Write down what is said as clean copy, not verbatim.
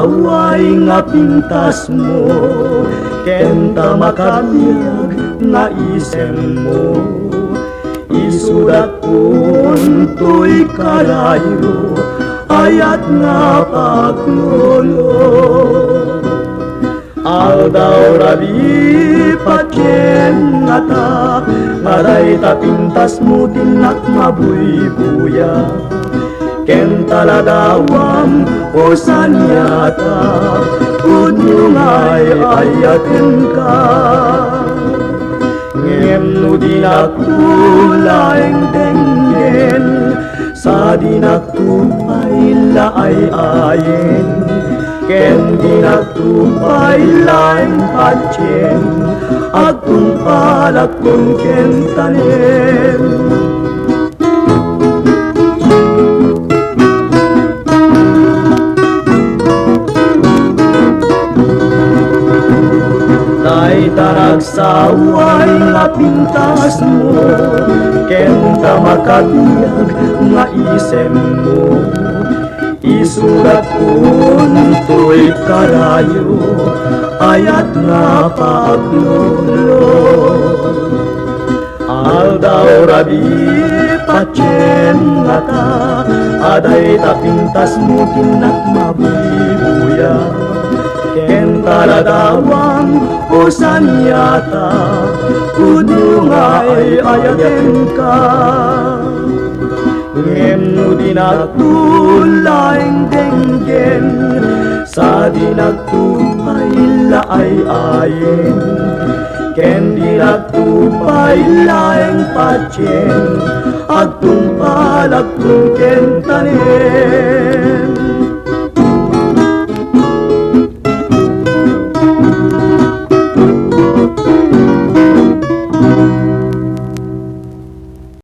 saway nga pintas mo, kenta makabiyag nga isem mo. Isulat kun to'y karayo, ayat nga paglolo. Aldaw rabi patyen nga ta, ngaray ta pintas mo tinak mabuybuya. Ken taladawam o sanyata, unyungay ayaten ka. Ngem no dinakulaeng denggen, sa dinakupay laay ayen. Ken dinakupay laeng patyen, agtung palaktung ken tanem. Tay taragsaway nga pintas mo, kenta makabiyag nga isem mo. Isulat kun to'y karayo, ayat nga paglolo. Aldaw rabi patyen nga ta, aday ta pintas mo tinak mabibuya. Ken taladawang o sanyata, unyungay ayaten ka. Ngem no dinakulaeng denggen, sa dinakupay laay ayen. Ken dinakupay laeng patyen, agtung palagtung ken tanem.